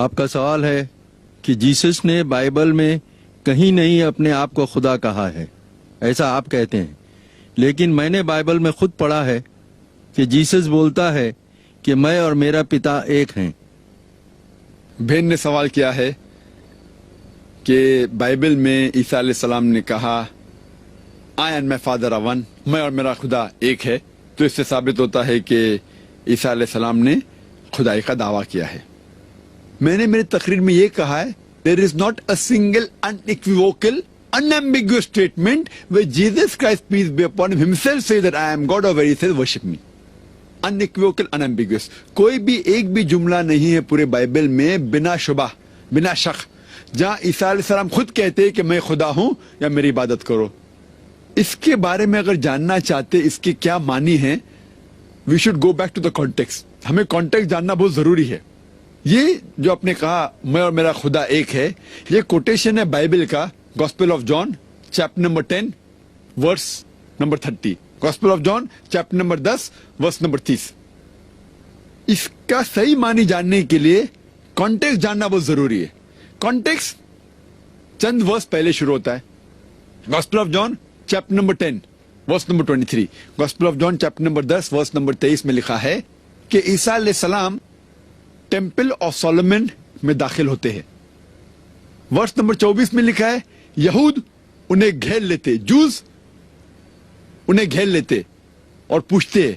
آپ کا سوال ہے کہ جیسس نے بائبل میں کہیں نہیں اپنے آپ کو خدا کہا ہے، ایسا آپ کہتے ہیں، لیکن میں نے بائبل میں خود پڑھا ہے کہ جیسس بولتا ہے کہ میں اور میرا پتا ایک ہیں۔ بہن نے سوال کیا ہے کہ بائبل میں عیسیٰ علیہ السلام نے کہا I and my father are one، میں اور میرا خدا ایک ہے، تو اس سے ثابت ہوتا ہے کہ عیسیٰ علیہ السلام نے خدائی کا دعویٰ کیا ہے۔ میں نے میری تقریر میں یہ کہا ہے there is not a single unequivocal unambiguous statement where Jesus Christ peace be upon him himself says that I am God or where he says worship me۔ unequivocal unambiguous، کوئی بھی ایک بھی جملہ نہیں ہے پورے بائبل میں بنا شبہ بنا شک جہاں عیسیٰ علیہ السلام خود کہتے کہ میں خدا ہوں یا میری عبادت کرو۔ اس کے بارے میں اگر جاننا چاہتے اس کے کیا معنی ہیں، we should go back to the context, ہمیں کانٹیکسٹ جاننا بہت ضروری ہے۔ یہ جو آپ نے کہا میں اور میرا خدا ایک ہے، یہ کوٹیشن ہے بائبل کا، gospel of John chapter number 10 verse number 30، gospel of John chapter number 10 verse number 30۔ اس کا صحیح معنی جاننے کے لیے کانٹیکسٹ جاننا بہت ضروری ہے۔ کانٹیکسٹ چند ورس پہلے شروع ہوتا ہے۔ Gospel of John chapter number 10 verse number 23، gospel of John chapter number 10 verse number 23 میں لکھا ہے کہ عیسیٰ علیہ السلام ٹیمپل آف سولومن میں داخل ہوتے ہیں۔ ورس نمبر 24 میں لکھا ہے یہود انہیں گھیر لیتے، جوز انہیں گھیر لیتے اور پوچھتے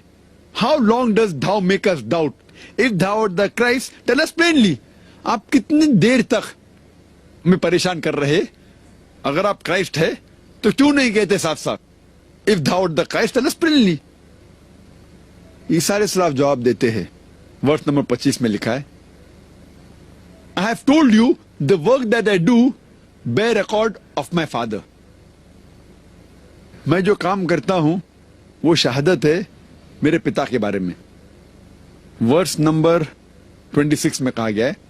how long does thou make us doubt if thou art the Christ tell us plainly، آپ کتنی دیر تک ہمیں پریشان کر رہے، اگر آپ کرائسٹ ہے تو کیوں نہیں کہتے صاف صاف if thou art the Christ tell us plainly۔ عیسیٰ علیہ السلام جواب دیتے ہیں، ورس نمبر 25 میں لکھا ہے I have told you the work that I do bear record of my father۔ میں جو کام کرتا ہوں وہ شہادت ہے میرے پتا کے بارے میں۔ ورس نمبر 26 میں کہا گیا ہے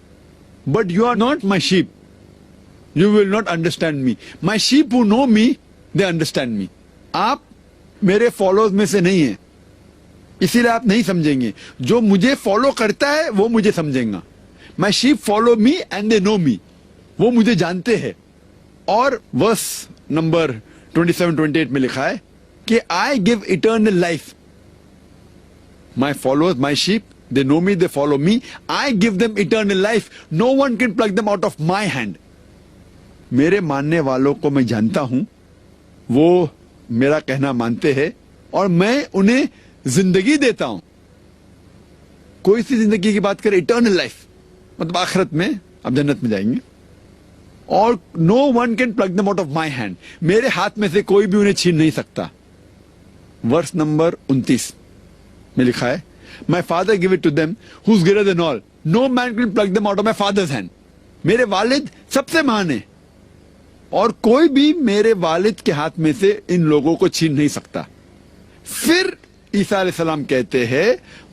But you are not my sheep, you will not understand me, my sheep who know me they understand me۔ آپ میرے فالوز میں سے نہیں ہیں، اسی لیے آپ نہیں سمجھیں گے، جو مجھے فالو کرتا ہے وہ مجھے سمجھیں گا۔ My sheep follow me and they know me، وہ مجھے جانتے ہیں۔ اور ورس نمبر 27-28 میں لکھا ہے کہ I give eternal life، my followers, my sheep they know me, they follow me, I give them eternal life, no one can pluck them out of my hand۔ میرے ماننے والوں کو میں جانتا ہوں، وہ میرا کہنا مانتے ہیں اور میں انہیں زندگی دیتا ہوں۔ کوئی سی زندگی کی بات کرے، eternal life مطلب آخرت میں آپ جنت میں جائیں گے، اور no one can pluck them out of my hand، میرے ہاتھ میں سے کوئی بھی انہیں چھین نہیں سکتا۔ ورس نمبر 29 میں لکھا ہے My father give it to them who's greater than all, no man can pluck them out of my father's hand۔ میرے والد سب سے مہان ہے اور کوئی بھی میرے والد کے ہاتھ میں سے ان لوگوں کو چھین نہیں سکتا۔ پھر عیسیٰ علیہ السلام کہتے ہیں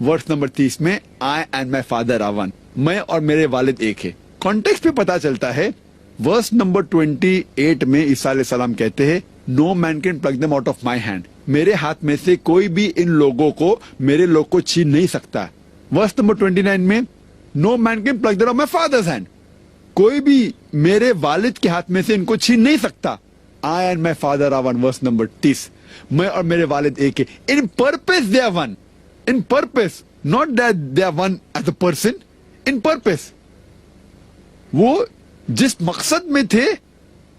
ورس نمبر 30 میں I and my father are one، میں اور میرے والد ایک ہے۔ کانٹیکسٹ پہ پتا چلتا ہے، ورس نمبر 28 میں عیسیٰ علیہ السلام کہتے ہیں No man can pluck them out of my hand، میرے ہاتھ میں سے کوئی بھی ان لوگوں کو میرے لوگ کو چھین نہیں سکتا۔ ورس نمبر 29 میں No man can pluck them out of my father's hand، کوئی بھی میرے والد کے ہاتھ میں سے ان کو چھین نہیں سکتا۔ I and my father are one، verse number 30، میں اور میرے والد ایک ہے۔ In purpose they are one، in purpose not that they are one as a person، in purpose وہ جس مقصد میں تھے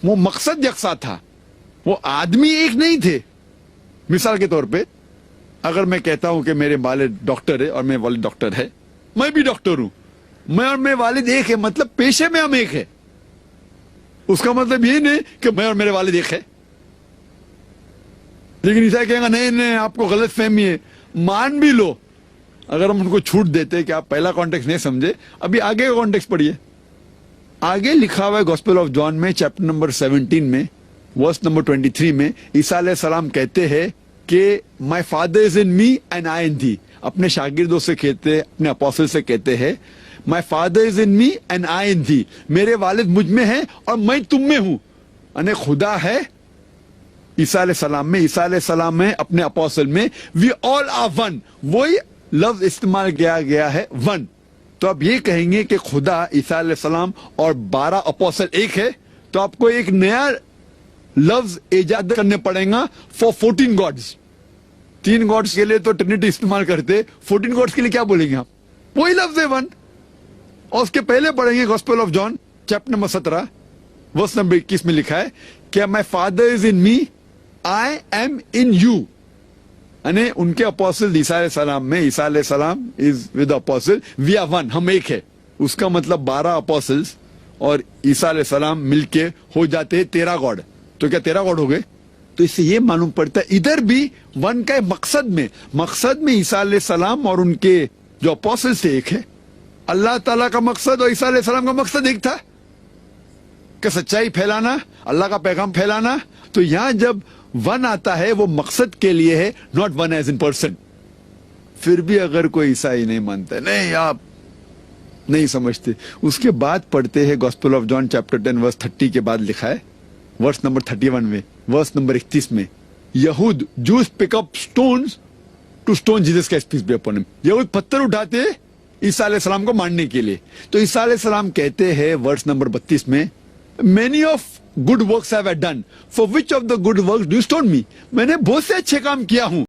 وہ مقصد یکساں تھا، وہ آدمی ایک نہیں تھے۔ مثال کے طور پہ اگر میں کہتا ہوں کہ میرے والد ڈاکٹر ہے اور میرے والد ڈاکٹر ہے، میں بھی ڈاکٹر ہوں، میں اور میرے والد ایک ہے، مطلب پیشے میں ہم ایک ہے، اس کا مطلب یہ نہیں کہ میں اور میرے والد ایک ہے۔ لیکن عیسیٰ کہیں گا نہیں نہیں آپ کو غلط فہمی ہے، مان بھی لو۔ اگر ہم ان کو چھوٹ دیتے کہ آپ پہلا کانٹیکسٹ نہیں سمجھے، ابھی آگے کا کانٹیکسٹ پڑھیے۔ آگے لکھا ہوا ہے گاسپل آف جان میں چیپٹر نمبر 17 میں ورس نمبر 23 میں عیسیٰ علیہ السلام کہتے ہیں کہ my father is in me and I in thee، اپنے شاگردوں سے کہتے، اپنے اپوسل سے کہتے ہیں my father is in me and I in thee، میرے والد مجھ میں ہیں اور میں تم میں ہوں۔ یعنی خدا ہے عیسیٰ علیہ السلام میں، عیسیٰ علیہ السلام میں، اپنے اپوسل میں، we all are one، وہی لفظ استعمال کیا گیا ہے ون۔ تو آپ یہ کہیں گے کہ خدا عیسیٰ علیہ السلام اور 12 اپوسل ایک ہے, تو آپ کو ایک نیا لفظ ایجاد کرنے پڑے گا فار 14 گاڈز. 3 گاڈز کے لیے تو ٹرینٹی استعمال کرتے, 14 گاڈز کے لیے کیا بولیں گے آپ؟ وہی لفظ ہے 1. اور اس کے پہلے پڑھیں گے gospel of John chapter number 17 verse number 21 میں لکھا ہے کہ my father is in me, I am in you. یعنی ان کے اپوسل عیسیٰ علیہ السلام میں, عیسیٰ علیہ السلام is with apostle, we are one, ہم ایک ہے. اس کا مطلب 12 اپوسلز اور عیسیٰ علیہ السلام مل کے ہو جاتے 13 گاڈ. تو کیا 13 گاڈ ہو گئے؟ تو اس سے یہ معلوم پڑتا ہے ادھر بھی 1 کا مقصد میں عیسیٰ علیہ السلام اور ان کے جو اپوسل سے ایک ہے. اللہ تعالیٰ کا مقصد اور عیسیٰ علیہ السلام کا مقصد ایک تھا کہ سچائی پھیلانا, اللہ کا پیغام پھیلانا. تو یہاں جب 1 آتا ہے وہ مقصد کے لیے ہے, ناٹ 1 ایز ان پرسن. پھر بھی اگر کوئی عیسائی نہیں مانتا, نہیں آپ نہیں سمجھتے, اس کے بعد پڑھتے ہیں گاسپل آف جان چیپٹر 10 ورس 30 کے بعد لکھا ہے ورس نمبر 31 میں, ورس نمبر 31 میں, یہود جوز پک اپ اسٹونز ٹو اسٹون جیسس کا پیس بی اپون ہم. یہود پتھر اٹھاتے عیسیٰ علیہ السلام کو مارنے کے لیے. تو عیسیٰ علیہ السلام کہتے ہیں ورس نمبر 32 میں, many of good works have I done, for which of the good works do you stone me? میں نے بہت سے اچھے کام کیا ہوں,